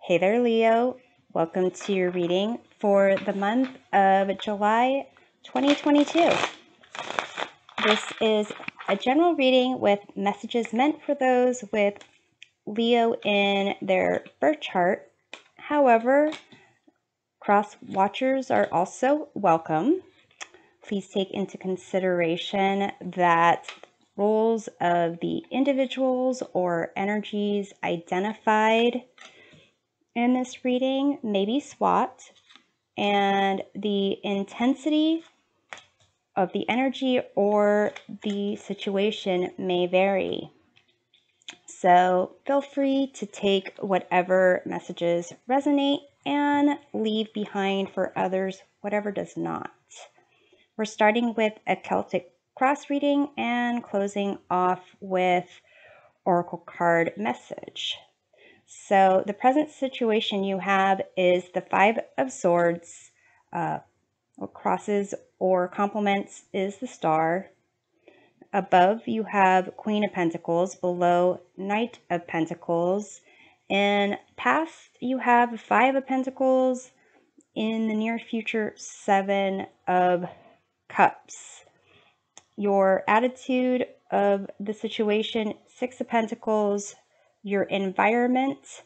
Hey there, Leo. Welcome to your reading for the month of July 2022. This is a general reading with messages meant for those with Leo in their birth chart. However, cross watchers are also welcome. Please take into consideration that roles of the individuals or energies identified in this reading may be swapped, and the intensity of the energy or the situation may vary. So feel free to take whatever messages resonate and leave behind for others whatever does not. We're starting with a Celtic cross reading and closing off with oracle card message. So the present situation you have is the Five of Swords. What crosses or complements is the Star. Above you have Queen of Pentacles, below Knight of Pentacles. In past you have Five of Pentacles, in the near future Seven of Cups. Your attitude of the situation, Six of Pentacles. Your environment,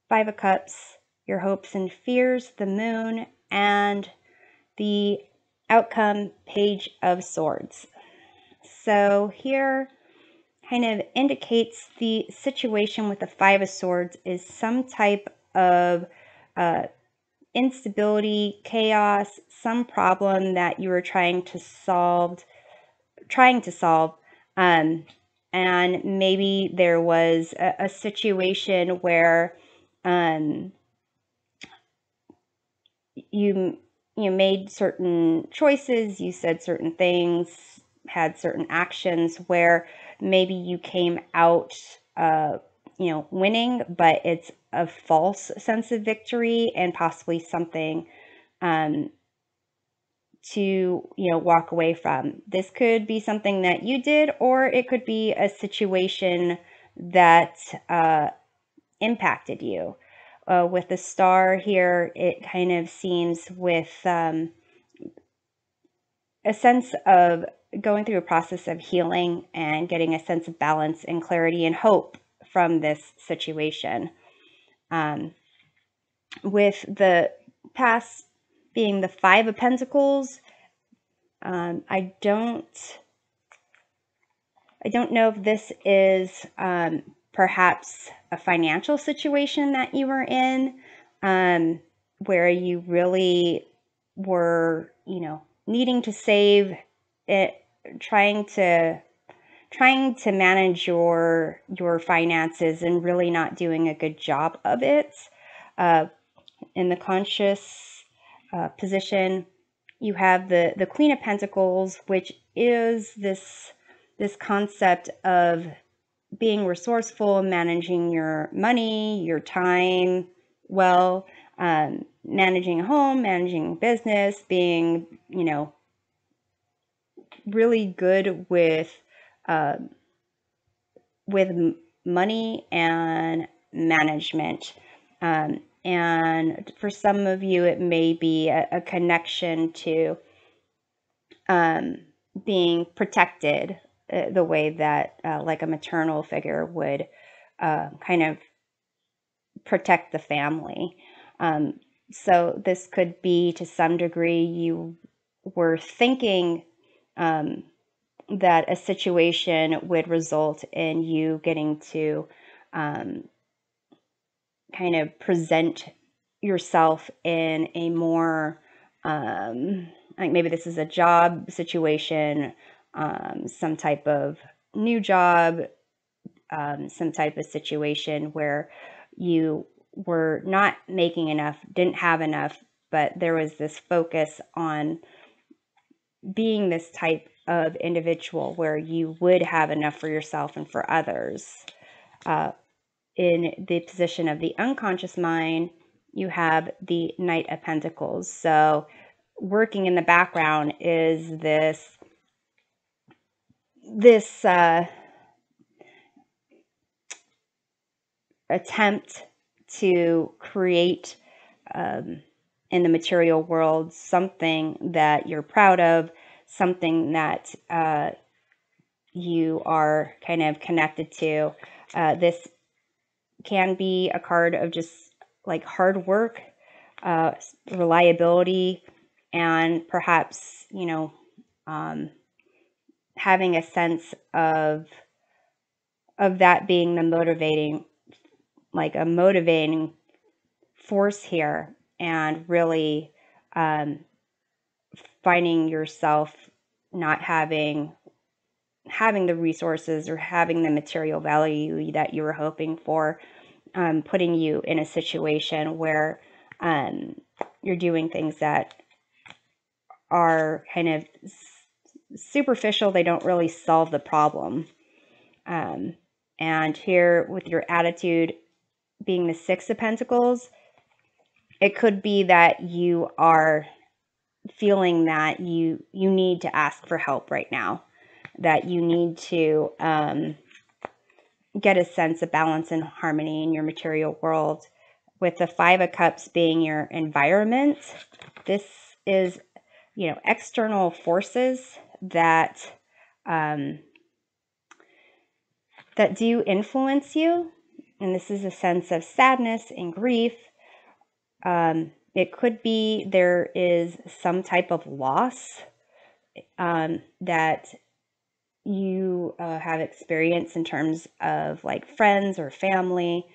Five of Cups. Your hopes and fears, the Moon, and the outcome, Page of Swords. So here kind of indicates the situation with the Five of Swords is some type of instability, chaos, some problem that you were trying to solve, and maybe there was a situation where you made certain choices, you said certain things, had certain actions where maybe you came out winning, but it's a false sense of victory and possibly something to walk away from. This could be something that you did, or it could be a situation that impacted you. With the Star here, it kind of seems with a sense of going through a process of healing and getting a sense of balance and clarity and hope from this situation. With the past being the Five of Pentacles, I don't know if this is perhaps a financial situation that you were in, where you really were, needing to save it, trying to manage your finances and really not doing a good job of it. In the conscious position, you have the Queen of Pentacles, which is this concept of being resourceful, managing your money, your time well, managing a home, managing business, being, really good with money and management. And for some of you, it may be a connection to being protected the way that like a maternal figure would kind of protect the family. So this could be, to some degree, you were thinking that a situation would result in you getting to kind of present yourself in a more like maybe this is a job situation, some type of new job, some type of situation where you were not making enough, didn't have enough, but there was this focus on being this type of individual where you would have enough for yourself and for others. In the position of the unconscious mind, you have the Knight of Pentacles. So working in the background is this attempt to create in the material world something that you're proud of, something that you are kind of connected to. This can be a card of just like hard work, reliability, and perhaps, having a sense of that being the motivating, like a motivating force here, and really finding yourself not having the resources or having the material value that you were hoping for, putting you in a situation where you're doing things that are kind of superficial. They don't really solve the problem. And here, with your attitude being the Six of Pentacles, it could be that you are feeling that you need to ask for help right now, that you need to get a sense of balance and harmony in your material world. With the Five of Cups being your environment, this is, external forces that that do influence you. And this is a sense of sadness and grief. It could be there is some type of loss that you have experienced in terms of like friends or family.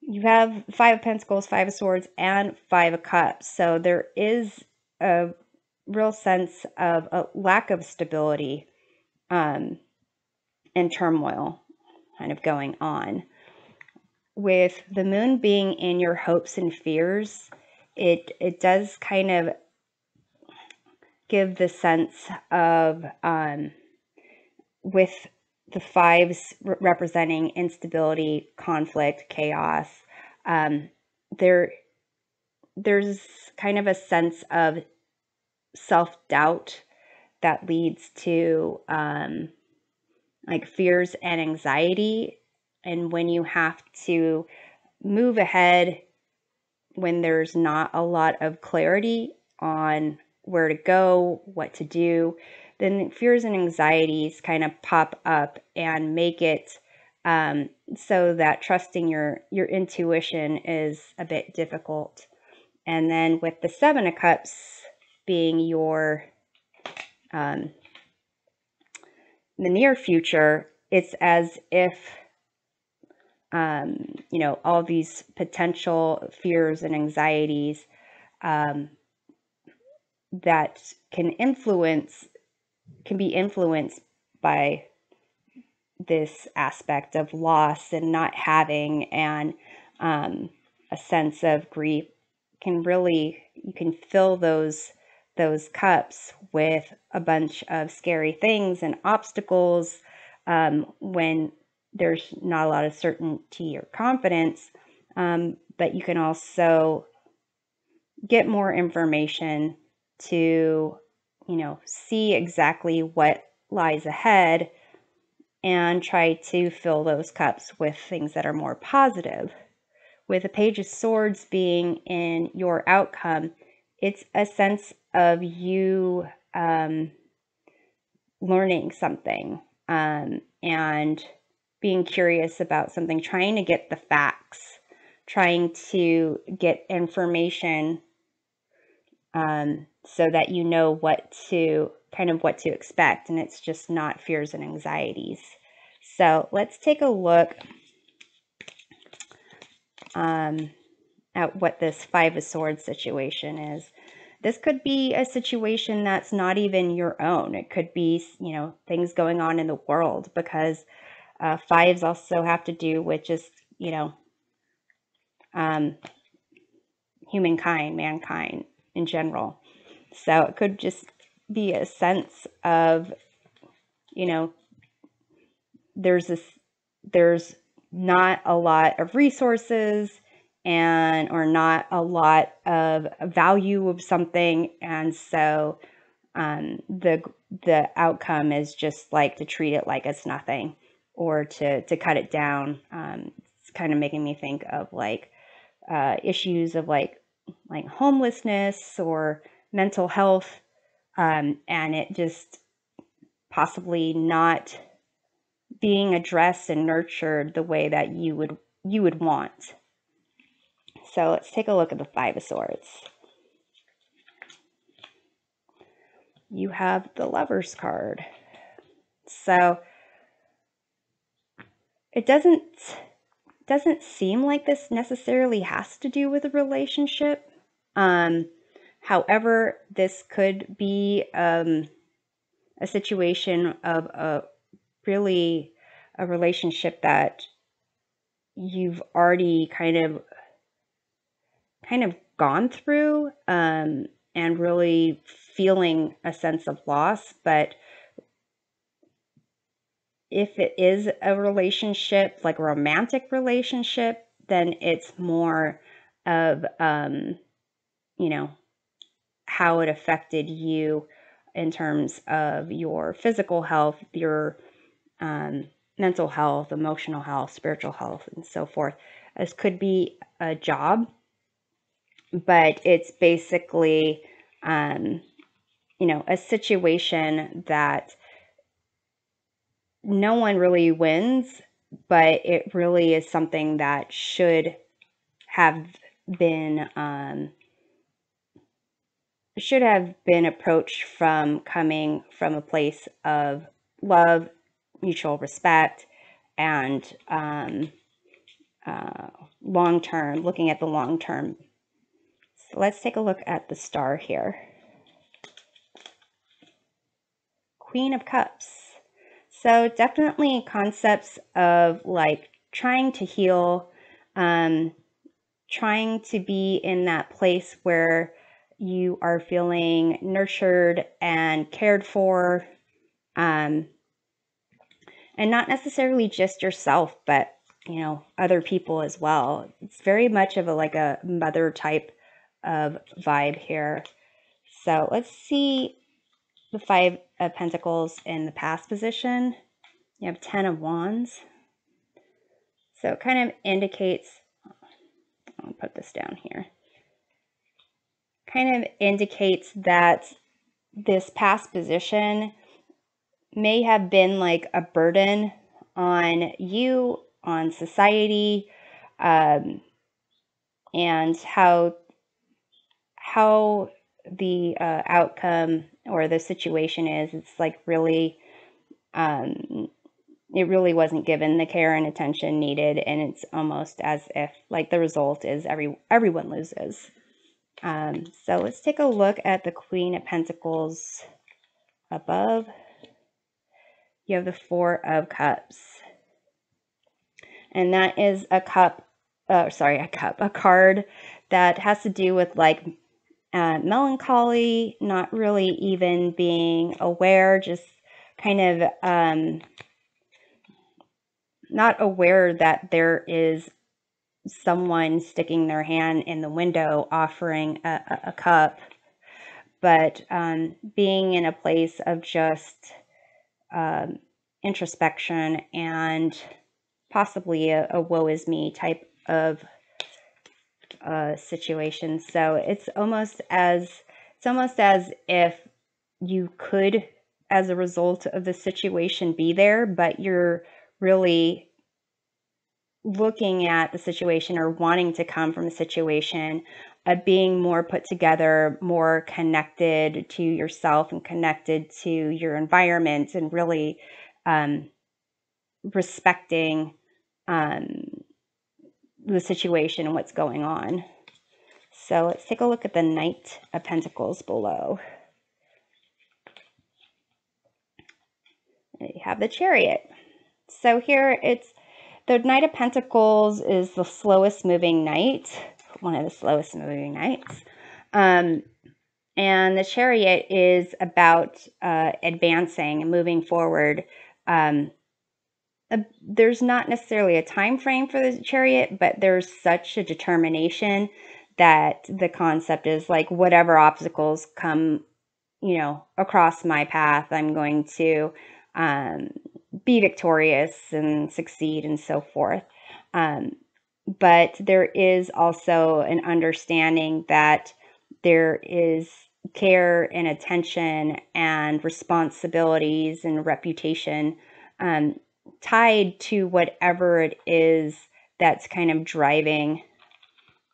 You have Five of Pentacles, Five of Swords, and Five of Cups. So there is a real sense of a lack of stability and turmoil kind of going on. With the moon being in your hopes and fears, it does kind of give the sense of, with the fives representing instability, conflict, chaos, there's kind of a sense of self-doubt that leads to like fears and anxiety. And when you have to move ahead, when there's not a lot of clarity on where to go, what to do, then fears and anxieties kind of pop up and make it so that trusting your intuition is a bit difficult. And then with the Seven of Cups being your the near future, it's as if all these potential fears and anxieties that can be influenced by this aspect of loss and not having, and a sense of grief you can fill those cups with a bunch of scary things and obstacles when there's not a lot of certainty or confidence, but you can also get more information to, see exactly what lies ahead and try to fill those cups with things that are more positive. With the Page of Swords being in your outcome, it's a sense of you learning something and being curious about something, trying to get the facts, trying to get information so that you know what to expect, and it's just not fears and anxieties. So let's take a look at what this Five of Swords situation is. This could be a situation that's not even your own. It could be, things going on in the world, because fives also have to do with just, humankind, mankind in general. So it could just be a sense of, there's not a lot of resources or not a lot of value of something, and so the outcome is just like to treat it like it's nothing, or to cut it down. It's kind of making me think of like issues of like homelessness or mental health, and it just possibly not being addressed and nurtured the way that you would want. So let's take a look at the Five of Swords. You have the Lover's card. So it doesn't seem like this necessarily has to do with a relationship. However, this could be a situation of a relationship that you've already kind of gone through, and really feeling a sense of loss. But if it is a relationship, like a romantic relationship, then it's more of, how it affected you in terms of your physical health, your mental health, emotional health, spiritual health, and so forth. This could be a job, but it's basically, a situation that no one really wins, but it really is something that should have been approached from coming from a place of love, mutual respect, and long term, looking at the long term. So let's take a look at the star here. Queen of Cups. So definitely concepts of like trying to heal, trying to be in that place where you are feeling nurtured and cared for, and not necessarily just yourself, but other people as well. It's very much of a mother type of vibe here. So let's see the Five of Pentacles in the past position. You have 10 of Wands. So it kind of indicates, I'll put this down here, kind of indicates that this past position may have been like a burden on you, on society, and how the outcome or the situation is. It's like really, it really wasn't given the care and attention needed, and it's almost as if like the result is everyone loses. So let's take a look at the Queen of Pentacles above. You have the Four of Cups, and that is a card that has to do with like melancholy, not really even being aware, just kind of not aware that there is someone sticking their hand in the window offering a cup, but being in a place of just introspection and possibly a woe is me type of situation. So it's almost as if you could, as a result of the situation, be there, but you're really looking at the situation or wanting to come from the situation, being more put together, more connected to yourself and connected to your environment, and really respecting the situation and what's going on. So let's take a look at the Knight of Pentacles below. You have the Chariot. So here it's the Knight of Pentacles is the slowest moving knight, one of the slowest moving knights. And the Chariot is about advancing and moving forward. There's not necessarily a time frame for the Chariot, but there's such a determination that the concept is like whatever obstacles come, across my path, I'm going to be victorious and succeed and so forth. but there is also an understanding that there is care and attention and responsibilities and reputation tied to whatever it is that's kind of driving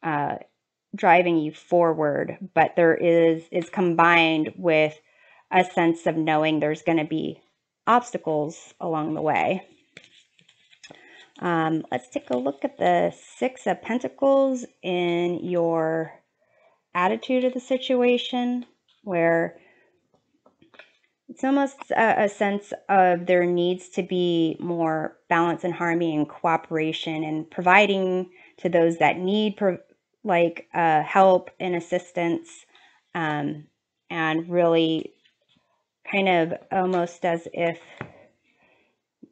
you forward. But there is combined with a sense of knowing there's going to be obstacles along the way. Let's take a look at the Six of Pentacles in your attitude of the situation, where it's almost a sense of there needs to be more balance and harmony and cooperation and providing to those that need help and assistance, and really kind of almost as if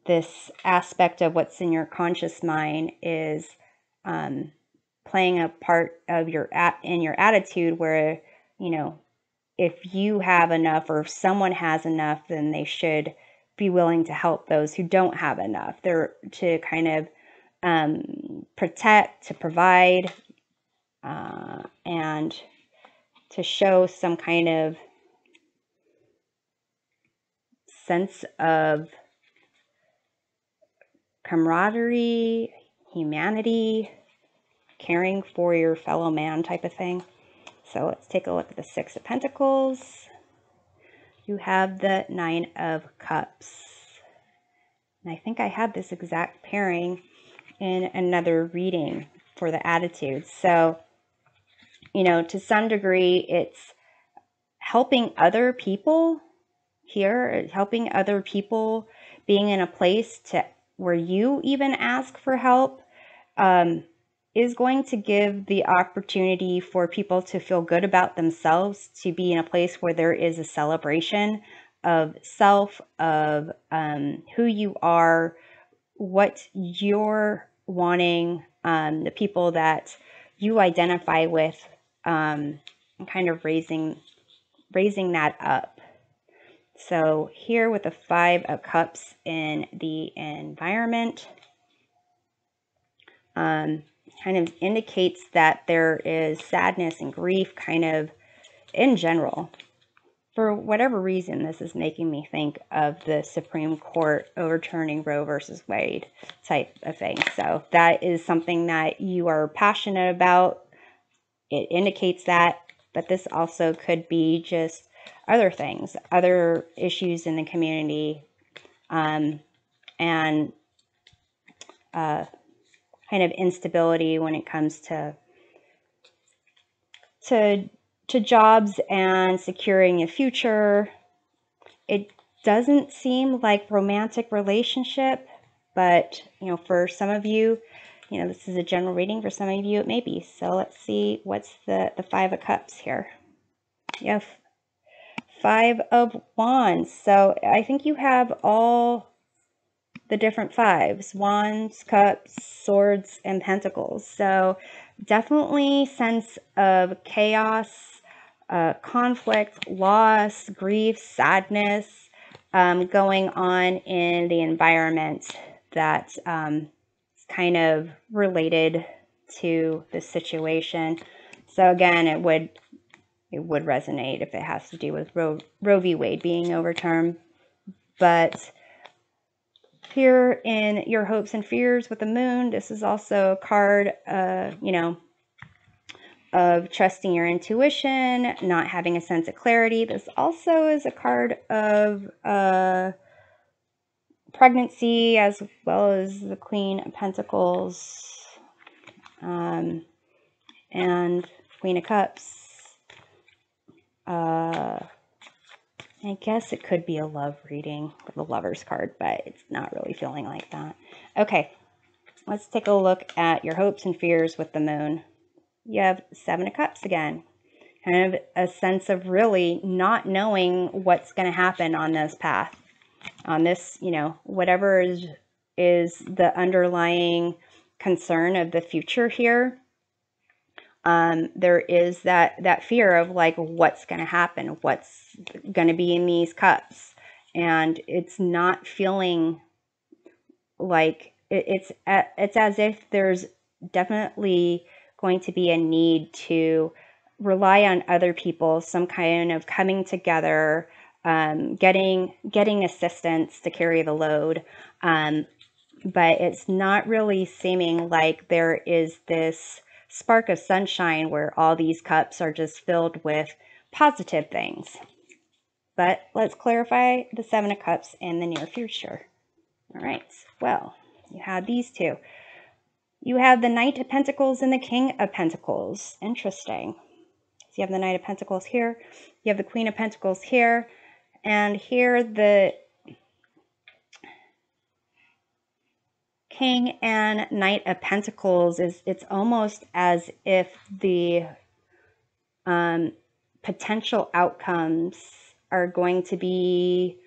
this aspect of what's in your conscious mind is playing a part of in your attitude, where, if you have enough or if someone has enough, then they should be willing to help those who don't have enough. They're to kind of protect, to provide, and to show some kind of sense of camaraderie, humanity, caring for your fellow man type of thing. So let's take a look at the Six of Pentacles. You have the Nine of Cups. And I think I had this exact pairing in another reading for the attitude. So, to some degree, it's helping other people here, helping other people, being in a place where you even ask for help, is going to give the opportunity for people to feel good about themselves, to be in a place where there is a celebration of self, of who you are, what you're wanting, the people that you identify with, and kind of raising that up. So here with the Five of Cups in the environment, kind of indicates that there is sadness and grief kind of in general. For whatever reason, this is making me think of the Supreme Court overturning Roe versus Wade type of thing. So that is something that you are passionate about. It indicates that, but this also could be just other things, other issues in the community, and kind of instability when it comes to jobs and securing a future. It doesn't seem like romantic relationship, but for some of you, this is a general reading. For some of you, it may be. So let's see what's the Five of Cups here. You have Five of Wands. So I think you have all the different fives: Wands, Cups, Swords, and Pentacles. So definitely sense of chaos, conflict, loss, grief, sadness going on in the environment that is kind of related to this situation. So again, it would resonate if it has to do with Roe v. Wade being overturned. But here in your hopes and fears with the Moon, this is also a card, of trusting your intuition, not having a sense of clarity. This also is a card of pregnancy, as well as the Queen of Pentacles, and Queen of Cups. I guess it could be a love reading with the Lover's card, but it's not really feeling like that. Okay, let's take a look at your hopes and fears with the Moon. You have Seven of Cups again. Kind of a sense of really not knowing what's going to happen on this path. On this, whatever is the underlying concern of the future here. There is that fear of like, what's going to happen, what's going to be in these cups, and it's not feeling like it's as if there's definitely going to be a need to rely on other people, some kind of coming together, getting assistance to carry the load. But it's not really seeming like there is this spark of sunshine where all these cups are just filled with positive things. But let's clarify the Seven of Cups in the near future. All right, well, you have these two. You have the Knight of Pentacles and the King of Pentacles. Interesting. So you have the Knight of Pentacles here. You have the Queen of Pentacles here. And here the King and Knight of Pentacles it's almost as if the potential outcomes are going to be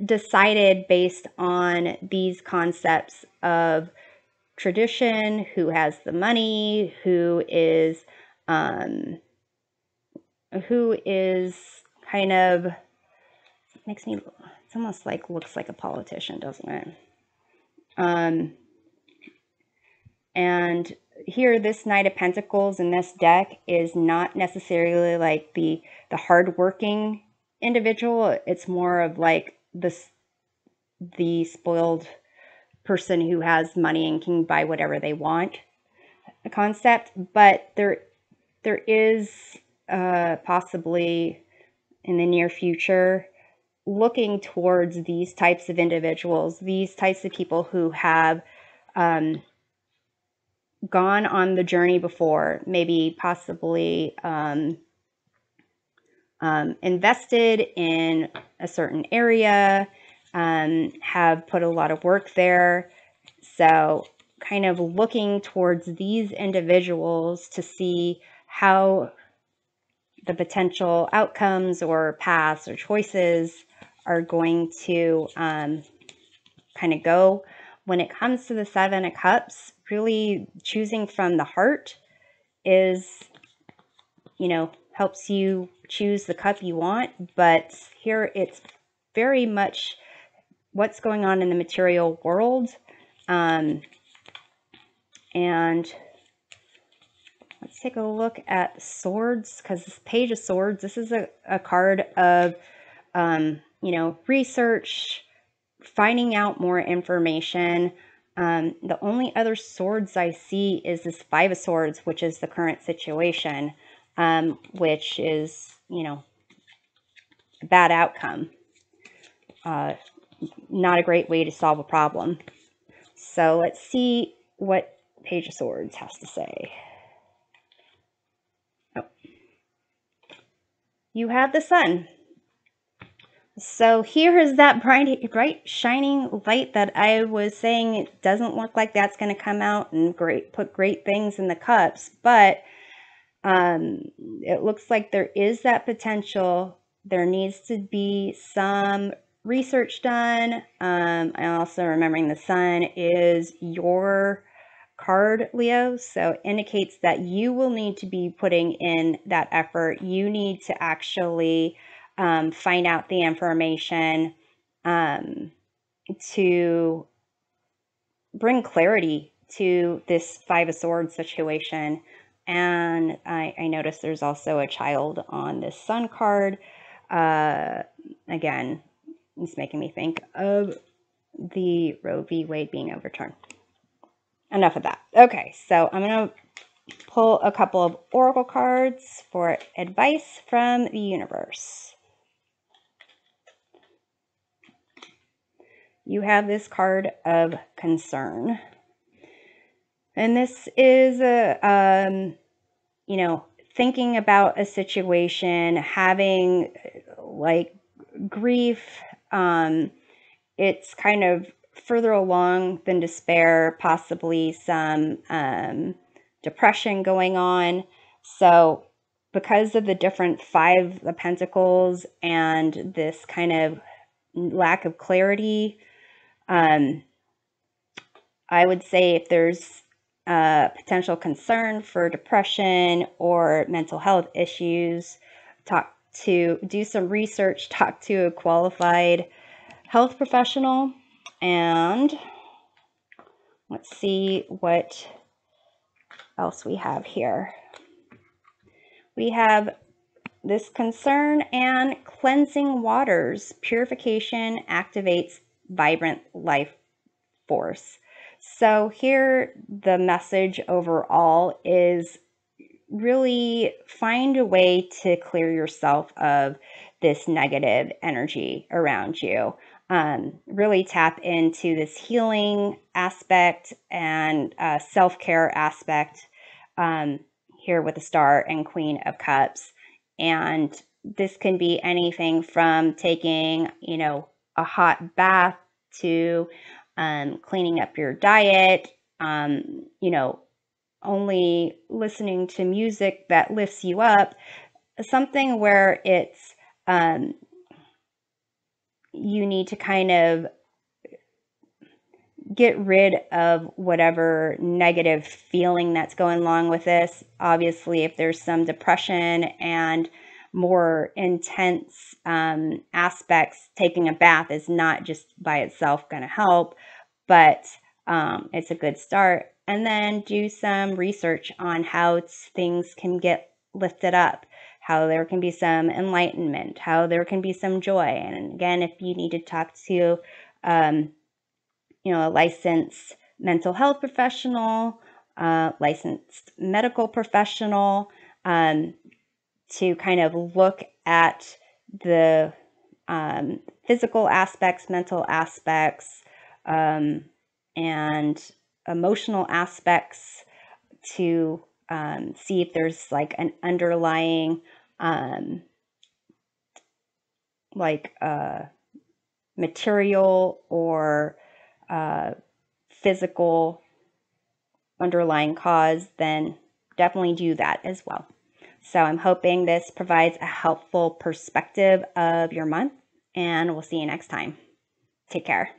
decided based on these concepts of tradition, who has the money, who is kind of makes me, it's almost like looks like a politician, doesn't it? And here, this Knight of Pentacles in this deck is not necessarily like the hardworking individual. It's more of like the spoiled person who has money and can buy whatever they want, a concept. But there is possibly in the near future looking towards these types of individuals, these types of people who have gone on the journey before, maybe possibly invested in a certain area, have put a lot of work there. So kind of looking towards these individuals to see how the potential outcomes or paths or choices are going to kind of go. When it comes to the Seven of Cups, really choosing from the heart is, helps you choose the cup you want. But here it's very much what's going on in the material world. And let's take a look at Swords, because this Page of Swords, this is a card of, research, finding out more information. The only other swords I see is this Five of Swords, which is the current situation, which is, a bad outcome. Not a great way to solve a problem. So let's see what Page of Swords has to say. Oh. You have the Sun. So here is that bright shining light that I was saying. It doesn't look like that's going to come out and put great things in the cups, but it looks like there is that potential. There needs to be some research done. I'm also remembering the Sun is your card, Leo, so indicates that you will need to be putting in that effort. You need to actually find out the information to bring clarity to this Five of Swords situation. And I noticed there's also a child on this Sun card. Again, it's making me think of the Roe v. Wade being overturned. Enough of that. Okay, so I'm going to pull a couple of oracle cards for advice from the universe. You have this card of concern. And this is thinking about a situation, having like grief. It's kind of further along than despair, possibly some depression going on. So because of the different Five of Pentacles and this kind of lack of clarity, I would say if there's potential concern for depression or mental health issues, do some research, talk to a qualified health professional. And Let's see what else we have here. We have this concern and cleansing waters. Purification activates vibrant life force. So here the message overall is really find a way to clear yourself of this negative energy around you. Really tap into this healing aspect and self-care aspect here with the Star and Queen of Cups. And this can be anything from taking, a hot bath to cleaning up your diet, only listening to music that lifts you up, something where it's you need to kind of get rid of whatever negative feeling that's going along with this. Obviously, if there's some depression and more intense aspects, taking a bath is not just by itself going to help, but it's a good start. And then do some research on how things can get lifted up, how there can be some enlightenment, how there can be some joy. And again, if you need to talk to a licensed mental health professional, licensed medical professional, to kind of look at the physical aspects, mental aspects, and emotional aspects to see if there's like an underlying material or physical underlying cause, then definitely do that as well. So I'm hoping this provides a helpful perspective of your month, and we'll see you next time. Take care.